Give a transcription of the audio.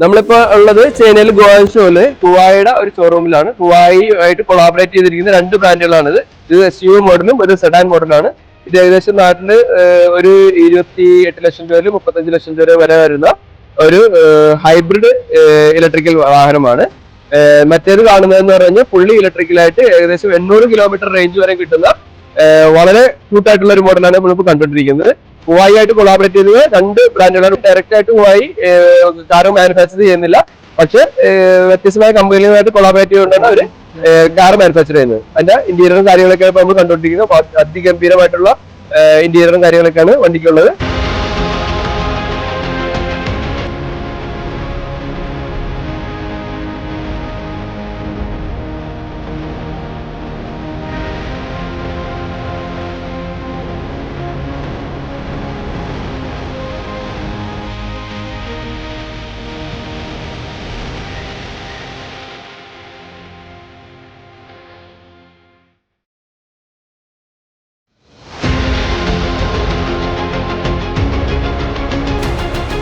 നമ്മളിപ്പോ ഉള്ളത് ചൈനയിൽ ഗോവൻഷോയില് ഹുവായിയുടെ ഒരു ഷോറൂമിലാണ്. ഹുവായി ആയിട്ട് കൊളാബറേറ്റ് ചെയ്തിരിക്കുന്ന 2 ബ്രാൻഡുകളാണ്. ഇത് SUV മോഡലും ഒരു സെഡാൻ മോഡലാണ്. ഇത് ഏകദേശം നാട്ടില് ഒരു 28 ലക്ഷം രൂപ 35 ലക്ഷം രൂപ വരെ വരുന്ന ഒരു ഹൈബ്രിഡ് ഇലക്ട്രിക്കൽ വാഹനമാണ്. മറ്റേത് കാണുന്നതെന്ന് പറഞ്ഞാൽ ഫുള്ളി ഇലക്ട്രിക്കലായിട്ട് ഏകദേശം 800 കിലോമീറ്റർ റേഞ്ച് വരെ കിട്ടുന്ന വളരെ ക്യൂട്ടായിട്ടുള്ള ഒരു മോഡലാണ് നമ്മളിപ്പോൾ കണ്ടുകൊണ്ടിരിക്കുന്നത്. ഹുവായി ആയിട്ട് കൊളാബറേറ്റ് ചെയ്തത് 2 ബ്രാൻഡുകളാണ്. ഡയറക്റ്റ് ആയിട്ട് ഹുവായി കാറ് മാനുഫാക്ചർ ചെയ്യുന്നില്ല, പക്ഷെ വ്യത്യസ്തമായ കമ്പനികളുമായിട്ട് കൊളാബറേറ്റ് ചെയ്തുകൊണ്ടാണ് അവർ കാർ മാനുഫാക്ചർ ചെയ്യുന്നത്. അതിന്റെ ഇന്റീരിയറും കാര്യങ്ങളൊക്കെ നമ്മൾ കണ്ടുകൊണ്ടിരിക്കുന്നത്. അതിഗംഭീരമായിട്ടുള്ള ഇന്റീരിയറും കാര്യങ്ങളൊക്കെയാണ് വണ്ടിക്കുള്ളത്.